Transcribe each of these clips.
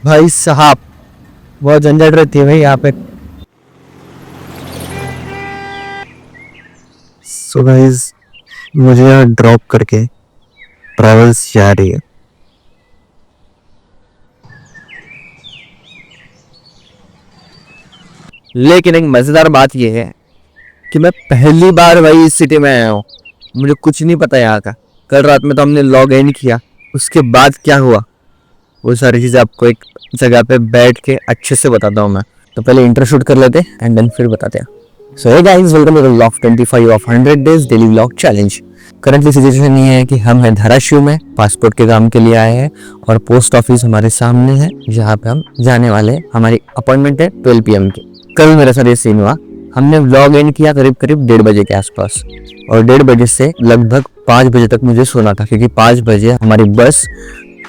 भाई साहब बहुत झंझट रहती है भाई यहाँ पे। सो गाइस मुझे यहाँ ड्रॉप करके ट्रैवल्स जा रही है। लेकिन एक मजेदार बात यह है कि मैं पहली बार भाई इस सिटी में आया हूँ। मुझे कुछ नहीं पता यहाँ का। कल रात में तो हमने लॉग इन किया, उसके बाद क्या हुआ वो सारी चीजें आपको एक जगह पे बैठ के अच्छे से बताता हूँ मैं। तो पहले इंटर शूट कर लेते एंड देन फिर बताते हैं। So hey guys, welcome to the vlog 25 of 100 days daily vlog challenge. Currently situation ये है कि हम हैं धाराशिव में, पासपोर्ट के काम के लिए आए हैं और पोस्ट ऑफिस हमारे सामने है जहाँ पे हम जाने वाले हैं। हमारी अपॉइंटमेंट है 12 PM की। कल मेरे साथ ये सीन हुआ। हमने व्लॉग एंड किया करीब 1:30 बजे के आसपास और 1:30 बजे से लगभग 5 बजे तक मुझे सोना था, क्योंकि 5 बजे हमारी बस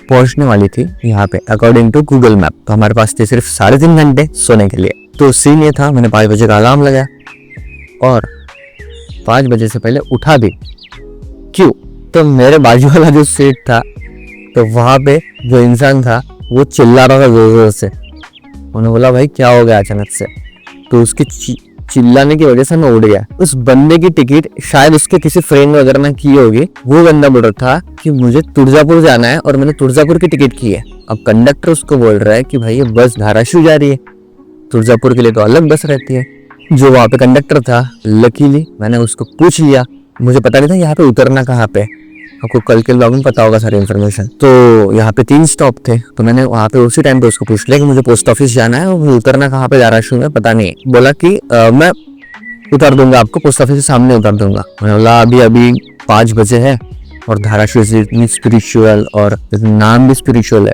पहुंचने वाली थी यहाँ पे अकॉर्डिंग टू गूगल मैप। तो हमारे पास थे सिर्फ 3.5 घंटे सोने के लिए। तो सीन ये था, मैंने 5 बजे का अलार्म लगाया और 5 बजे से पहले उठा भी। क्यों? तो मेरे बाजू वाला जो सीट था, तो वहां पे जो इंसान था वो चिल्ला रहा था जोर जोर से। उन्होंने बोला भाई क्या हो गया अचानक से। तो उसकी चिल्लाने की वजह से मैं उड़ गया। उस बंदे की टिकट शायद उसके किसी फ्रेंड वगैरह ने की होगी। वो बंदा बोल रहा था कि मुझे तुळजापुर जाना है और मैंने तुळजापुर की टिकट की है। अब कंडक्टर उसको बोल रहा है कि भाई ये बस धाराशिव जा रही है, तुळजापुर के लिए तो अलग बस रहती है। जो वहाँ पे कंडक्टर था, लकीली मैंने उसको पूछ लिया। मुझे पता नहीं था यहाँ पे उतरना कहाँ पे। आपको कल के व्लॉग में पता होगा सारी इन्फॉर्मेशन। तो यहाँ पे 3 स्टॉप थे, तो मैंने वहाँ पे उसी टाइम पे उसको पूछ लिया कि मुझे पोस्ट ऑफिस जाना है और मुझे उतरना कहाँ पे धाराशिव में पता नहीं। बोला कि मैं उतार दूंगा आपको, पोस्ट ऑफिस के सामने उतार दूंगा। मैंने बोला अभी 5 बजे है और धाराशिव से इतनी स्पिरिचुअल और नाम भी स्पिरिचुअल है,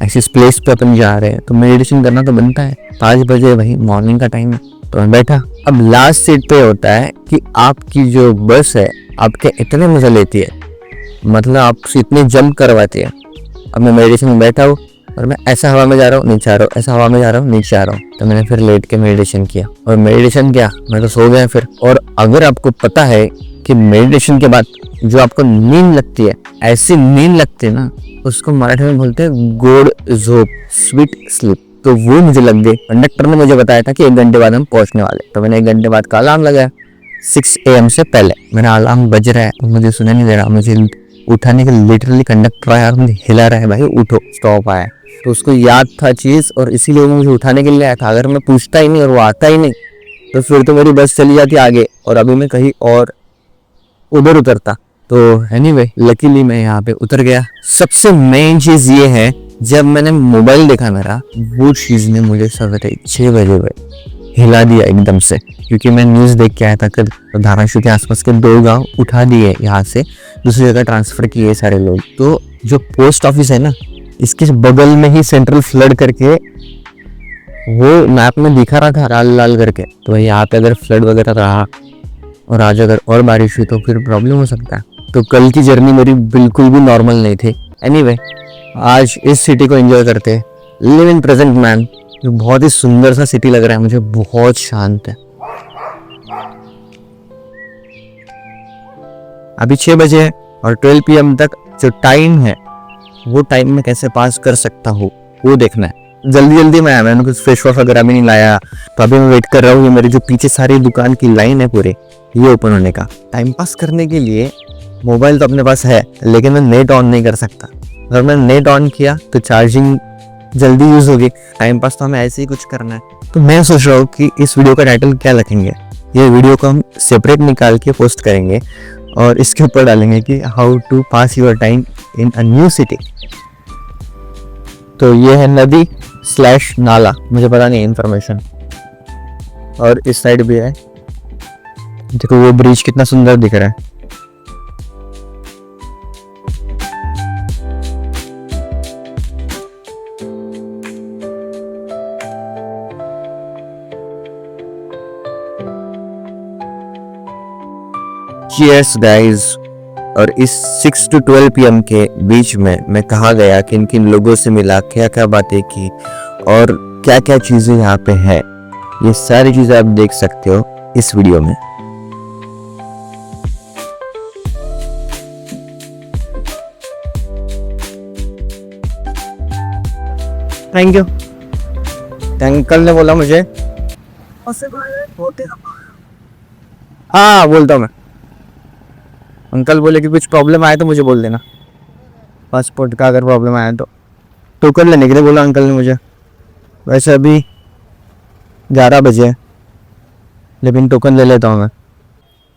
ऐसी प्लेस पे अपन जा रहे हैं तो मेडिटेशन करना तो बनता है। 5 बजे भाई मॉर्निंग का टाइम है। तो मैं बैठा। अब लास्ट सीट पे होता है कि आपकी जो बस है आपके इतने मजा लेती है, मतलब आपसे इतनी जंप करवाती है। अब मैं मेडिटेशन में बैठा हूँ और मैं ऐसा हवा में जा रहा हूँ, नीचे आ रहा हूँ, ऐसा हवा में जा रहा हूँ, नीचे आ रहा हूँ। तो मैंने फिर लेट के मेडिटेशन किया और मेडिटेशन किया, मैं तो सो गया फिर। और अगर आपको पता है कि मेडिटेशन के बाद जो आपको नींद लगती है, ऐसी नींद लगती है ना, उसको मराठी में बोलते हैं गोड झोप, स्वीट स्लीप। तो वो मुझे लग गई। कंडक्टर ने मुझे बताया था कि 1 घंटे बाद हम पहुंचने वाले। तो मैंने 1 घंटे बाद का अलार्म लगाया 6 AM से पहले। मेरा अलार्म बज रहा है और मुझे सुना नहीं दे रहा। मुझे उठाने के लिटरली कंडक्टर आया और मुझे हिला रहा है, भाई उठो स्टॉप आया। तो उसको याद था चीज और इसीलिए वो मुझे उठाने के लिए आया था। अगर मैं पूछता ही नहीं और वो आता ही नहीं तो फिर तो मेरी बस चली जाती आगे और अभी मैं कहीं और उधर उतरता। तो एनीवे लकीली मैं यहाँ पे उतर गया। सबसे मेन चीज ये है, जब मैंने मोबाइल देखा मेरा, वो चीज ने मुझे सवेरे 6 बजे हिला दिया एकदम से। क्योंकि मैं न्यूज़ देख के आया था कि धाराशिव के आसपास के 2 गांव उठा दिए, यहाँ से दूसरी जगह ट्रांसफर किए सारे लोग। तो जो पोस्ट ऑफिस है ना, इसके बगल में ही सेंट्रल फ्लड करके वो मैप में दिखा रहा था लाल लाल करके। तो यहाँ पे अगर फ्लड वगैरह रहा और आज अगर और बारिश हुई तो फिर प्रॉब्लम हो सकता है। तो कल की जर्नी मेरी बिल्कुल भी नॉर्मल नहीं थी। एनीवे आज इस सिटी को एंजॉय करते हैं। Live in present man. बहुत ही सुंदर सा सिटी लग रहा है मुझे, बहुत शांत है। अभी 6 बजे है और 12 PM तक जो टाइम है वो टाइम में कैसे पास कर सकता हूँ वो देखना है। जल्दी जल्दी में आया, मैंने कुछ फेस वॉश वगैरह भी नहीं लाया। तो अभी मैं वेट कर रहा हूँ। ये मेरी जो पीछे सारी दुकान की लाइन है पूरे, ये ओपन होने का। टाइम पास करने के लिए मोबाइल तो अपने पास है, लेकिन मैं नेट ऑन नहीं कर सकता। अगर मैं नेट ऑन किया तो चार्जिंग जल्दी यूज होगी। टाइम पास तो हमें ऐसे ही कुछ करना है। तो मैं सोच रहा हूँ कि इस वीडियो का टाइटल क्या रखेंगे। ये वीडियो को हम सेपरेट निकाल के पोस्ट करेंगे और इसके ऊपर डालेंगे कि how to pass your time in a new city. तो ये है नदी / नाला, मुझे पता नहीं इन्फॉर्मेशन। और इस साइड भी है, देखो वो ब्रिज कितना सुंदर दिख रहा है। Cheers guys। और इस 6 to 12 PM के बीच में मैं कहाँ गया, किन किन लोगों से मिला, क्या क्या बातें की और क्या क्या चीजें यहाँ पे है, ये सारी चीजें आप देख सकते हो इस वीडियो में। Thank you. अंकल ने बोला मुझे, हाँ बोलता हूँ मैं। अंकल बोले कि कुछ प्रॉब्लम आए तो मुझे बोल देना, पासपोर्ट का अगर प्रॉब्लम आया तो। टोकन लेने के लिए बोला अंकल ने मुझे। वैसे अभी 11 बजे है, लेकिन टोकन ले लेता हूँ मैं।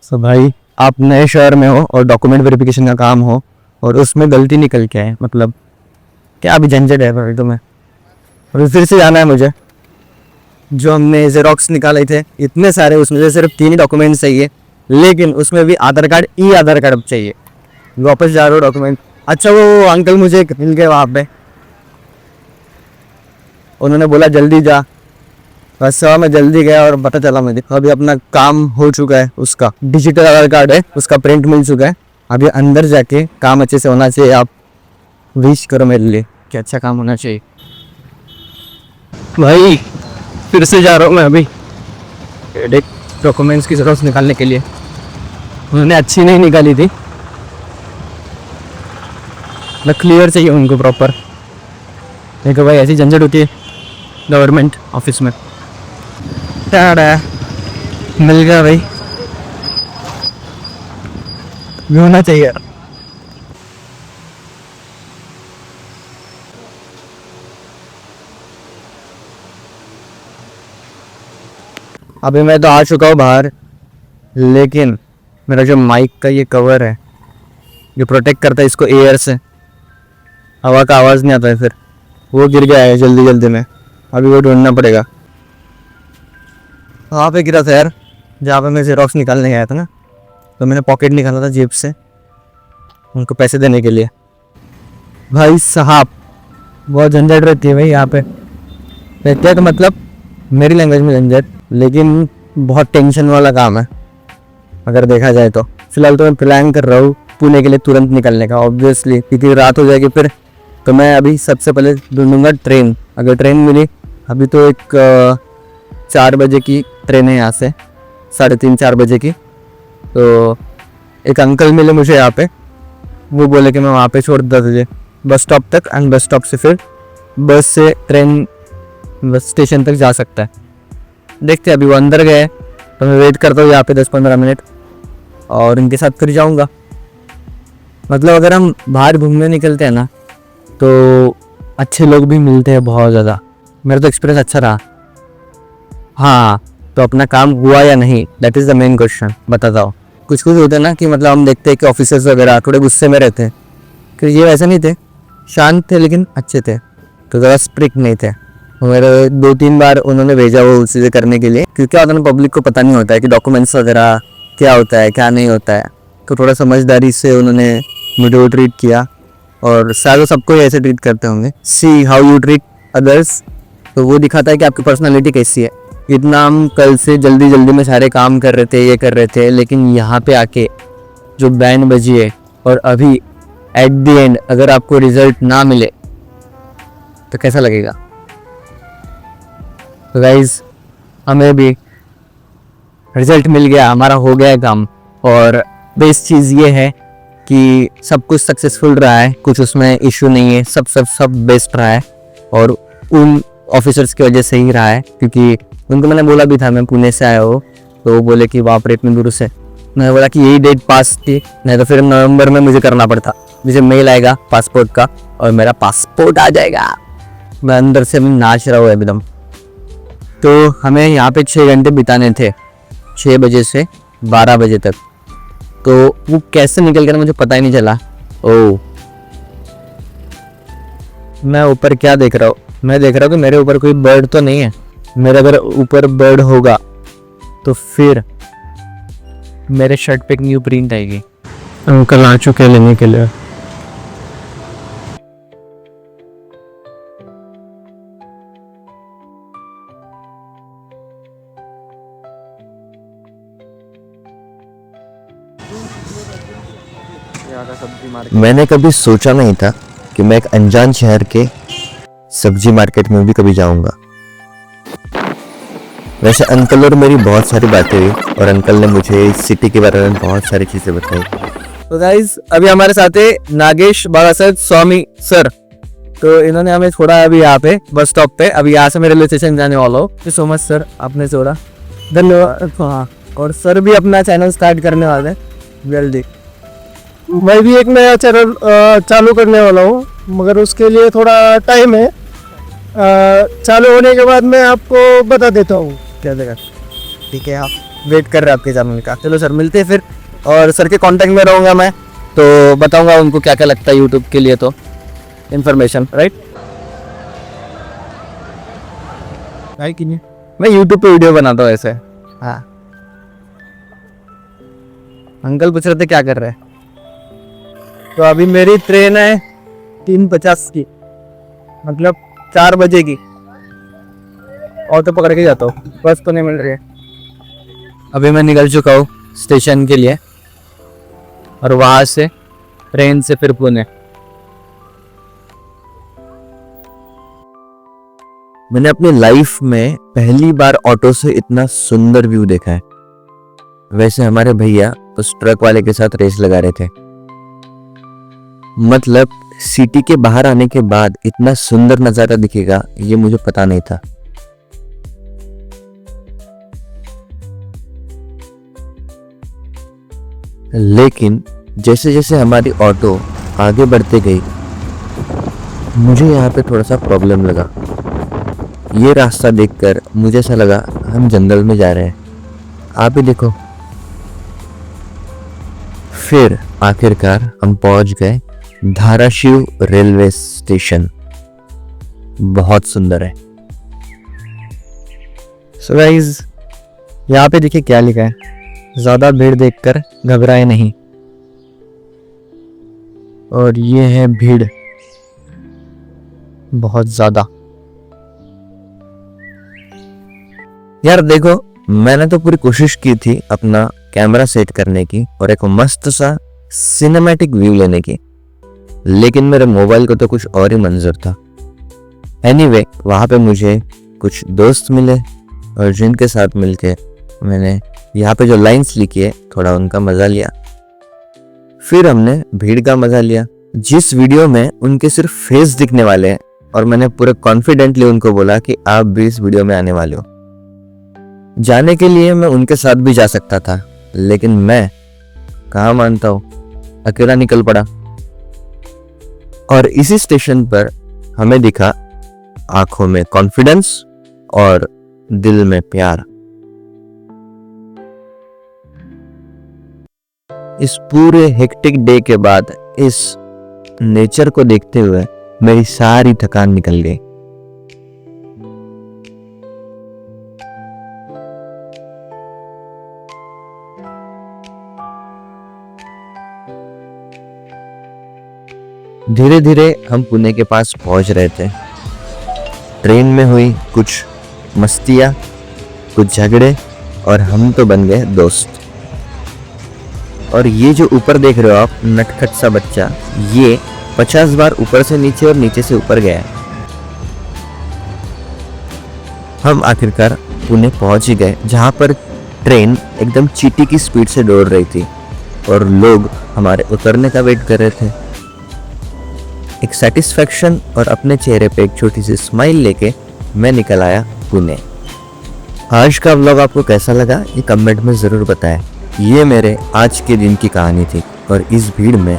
तो भाई आप नए शहर में हो और डॉक्यूमेंट वेरिफिकेशन का काम हो और उसमें गलती निकल के आए, मतलब क्या अभी झंझट है भाई तुम्हें। और फिर से जाना है मुझे। जो हमने जेरोक्स निकाले थे इतने सारे, उसमें से सिर्फ 3 ही डॉक्यूमेंट चाहिए, लेकिन उसमें भी आधार कार्ड, ई आधार कार्ड अब चाहिए। वापस जा रहा हूँ डॉक्यूमेंट। अच्छा वो अंकल मुझे मिल गए वहाँ पे, उन्होंने बोला जल्दी जा। बस मैं जल्दी गया और पता चला मुझे अभी अपना काम हो चुका है। उसका डिजिटल आधार कार्ड है, उसका प्रिंट मिल चुका है। अभी अंदर जाके काम अच्छे से होना चाहिए। आप विश करो मेरे लिए कि अच्छा काम होना चाहिए। भाई फिर से जा रहा हूँ मैं अभी डॉक्यूमेंट्स की ज़रूरत निकालने के लिए। उन्होंने अच्छी नहीं निकाली थी, मतलब क्लियर चाहिए उनको प्रॉपर। देखो भाई ऐसी झंझट होती है गवर्नमेंट ऑफिस में। टाड़ा मिल गया भाई, होना चाहिए। अभी मैं तो आ चुका हूँ बाहर, लेकिन मेरा जो माइक का ये कवर है जो प्रोटेक्ट करता है इसको एयर से, हवा का आवाज़ नहीं आता है, फिर वो गिर गया है जल्दी जल्दी में। अभी वो ढूंढना पड़ेगा। वहाँ पे गिरा था यार, जहाँ पे मैं जेरोक्स निकालने गया था ना, तो मैंने पॉकेट निकाला था जेब से उनको पैसे देने के लिए। भाई साहब बहुत झंझट रहती है भाई यहाँ पे। रहती है तो मतलब मेरी लैंग्वेज में झंझट, लेकिन बहुत टेंशन वाला काम है अगर देखा जाए तो। फिलहाल तो मैं प्लान कर रहा हूँ पुणे के लिए तुरंत निकलने का, ऑब्वियसली, क्योंकि रात हो जाएगी फिर। तो मैं अभी सबसे पहले ढूंढूंगा ट्रेन। अगर ट्रेन मिली, अभी तो एक 4 बजे की ट्रेन है यहाँ से, 3:30-4 बजे की। तो एक अंकल मिले मुझे यहाँ पे, वो बोले कि मैं वहाँ पे छोड़ 10 बजे बस स्टॉप तक, एंड बस स्टॉप से फिर बस से ट्रेन बस स्टेशन तक जा सकता है। देखते हैं, अभी वो अंदर गए तो मैं वेट करता हूँ यहाँ पे 10-15 मिनट और इनके साथ फिर जाऊँगा। मतलब अगर हम बाहर घूमने निकलते हैं ना तो अच्छे लोग भी मिलते हैं बहुत ज़्यादा। मेरा तो एक्सपीरियंस अच्छा रहा। हाँ, तो अपना काम हुआ या नहीं, that is the main question. बताता हूँ। कुछ कुछ होता है ना कि मतलब हम देखते हैं कि ऑफिसर्स वगैरह थोड़े गुस्से में रहते हैं, कि ये वैसे नहीं थे, शांत थे लेकिन अच्छे थे, तो ज़्यादा स्ट्रिक्ट नहीं थे। मेरे 2-3 बार उन्होंने भेजा वो चीज़ें करने के लिए, क्योंकि क्या होता है ना, पब्लिक को पता नहीं होता है कि डॉक्यूमेंट्स वगैरह क्या होता है क्या नहीं होता है। तो थोड़ा समझदारी से उन्होंने मुझे वो ट्रीट किया, और शायद सबको ऐसे ट्रीट करते होंगे। See how you treat others, तो वो दिखाता है कि आपकी पर्सनालिटी कैसी है। इतना हम कल से जल्दी जल्दी में सारे काम कर रहे थे, ये कर रहे थे, लेकिन यहाँ पे आके जो बैंड बजी है और अभी एट द एंड अगर आपको रिजल्ट ना मिले तो कैसा लगेगा। तो गाइज हमें भी रिजल्ट मिल गया, हमारा हो गया काम। और बेस्ट चीज़ ये है कि सब कुछ सक्सेसफुल रहा है, कुछ उसमें इशू नहीं है, सब बेस्ट रहा है। और उन ऑफिसर्स की वजह से ही रहा है, क्योंकि उनको मैंने बोला भी था मैं पुणे से आया हो, तो वो बोले कि बाप रे इतनी दूर से। मैंने बोला कि यही डेट पास थी, नहीं तो फिर नवंबर में मुझे करना पड़ता। मुझे मेल आएगा पासपोर्ट का और मेरा पासपोर्ट आ जाएगा। मैं अंदर से नाच रहा हूँ एकदम। तो हमें यहाँ पे 6 घंटे बिताने थे, 6 बजे से 12 बजे तक। तो वो कैसे निकल गया मुझे पता ही नहीं चला। ओह, मैं ऊपर क्या देख रहा हूँ, मैं देख रहा हूँ कि मेरे ऊपर कोई बर्ड तो नहीं है। मेरे अगर ऊपर बर्ड होगा तो फिर मेरे शर्ट पे एक न्यू प्रिंट आएगी। अंकल आ चुके लेने के लिए। मैंने कभी सोचा नहीं था कि मैं एक अनजान शहर के सब्जी मार्केट में भी कभी जाऊंगा। वैसे अंकल और मेरी बहुत सारी बातें हुई और अंकल ने मुझे इस सिटी के बारे में बहुत सारी चीजें बताई। तो गाइज अभी हमारे साथ है नागेश बालासाहेब स्वामी सर। तो इन्होंने हमें छोड़ा अभी यहाँ पे बस स्टॉप पे। अभी यहाँ से मैं रेलवे स्टेशन जाने वाला हूँ। Thank you so much sir, आपने छोड़ा, धन्यवाद। हाँ, और सर भी अपना चैनल स्टार्ट करने वाले हैं जल्दी। मैं भी एक नया चैनल चालू करने वाला हूँ, मगर उसके लिए थोड़ा टाइम है। चालू होने के बाद मैं आपको बता देता हूँ। क्या जगह, ठीक है, आप वेट कर रहे हैं आपके चैनल का। चलो सर, मिलते हैं फिर। और सर के कांटेक्ट में रहूँगा मैं, तो बताऊँगा उनको क्या क्या लगता है यूट्यूब के लिए, तो इन्फॉर्मेशन राइट। कि नहीं, मैं यूट्यूब पे वीडियो बनाता हूँ ऐसे। हाँ, अंकल पूछ रहे थे क्या कर रहे हैं। तो अभी मेरी ट्रेन है 3:50 की, मतलब 4 बजे की। ऑटो पकड़ के जाता हूँ, बस तो नहीं मिल रही है। अभी मैं निकल चुका हूँ स्टेशन के लिए, और वहाँ से ट्रेन से फिर पुणे। मैंने अपनी लाइफ में पहली बार ऑटो से इतना सुंदर व्यू देखा है। वैसे हमारे भैया उस ट्रक वाले के साथ रेस लगा रहे थे। मतलब सिटी के बाहर आने के बाद इतना सुंदर नजारा दिखेगा ये मुझे पता नहीं था। लेकिन जैसे जैसे हमारी ऑटो आगे बढ़ते गई, मुझे यहाँ पे थोड़ा सा प्रॉब्लम लगा। ये रास्ता देखकर मुझे ऐसा लगा हम जंगल में जा रहे हैं। आप ही देखो। फिर आखिरकार हम पहुंच गए धाराशिव रेलवे स्टेशन। बहुत सुंदर है। सो गाइस, यहाँ पे देखिए क्या लिखा है, ज्यादा भीड़ देखकर घबराए नहीं। और ये है भीड़ बहुत ज्यादा। यार देखो, मैंने तो पूरी कोशिश की थी अपना कैमरा सेट करने की और एक मस्त सा सिनेमैटिक व्यू लेने की, लेकिन मेरे मोबाइल को तो कुछ और ही मंजर था। एनीवे, वहां पे मुझे कुछ दोस्त मिले और जिनके साथ मिलके मैंने यहाँ पे जो लाइंस लिखी है थोड़ा उनका मजा लिया। फिर हमने भीड़ का मजा लिया। जिस वीडियो में उनके सिर्फ फेस दिखने वाले हैं, और मैंने पूरे कॉन्फिडेंटली उनको बोला कि आप भी इस वीडियो में आने वाले हो। जाने के लिए मैं उनके साथ भी जा सकता था, लेकिन मैं कहाँ मानता हूँ, अकेला निकल पड़ा। और इसी स्टेशन पर हमें दिखा आंखों में कॉन्फिडेंस और दिल में प्यार। इस पूरे हेक्टिक डे के बाद इस नेचर को देखते हुए मेरी सारी थकान निकल गई। धीरे धीरे हम पुणे के पास पहुंच रहे थे। ट्रेन में हुई कुछ मस्तियां, कुछ झगड़े, और हम तो बन गए दोस्त। और ये जो ऊपर देख रहे हो आप, नटखट सा बच्चा, ये 50 बार ऊपर से नीचे और नीचे से ऊपर गया है। हम आखिरकार पुणे पहुंच ही गए, जहां पर ट्रेन एकदम चींटी की स्पीड से दौड़ रही थी और लोग हमारे उतरने का वेट कर रहे थे। एक सेटिस्फैक्शन और अपने चेहरे पे एक छोटी सी स्माइल लेके मैं निकल आया पुणे। आज का व्लॉग आपको कैसा लगा ये कमेंट में ज़रूर बताएं। ये मेरे आज के दिन की कहानी थी, और इस भीड़ में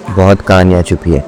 बहुत कहानियाँ छुपी है।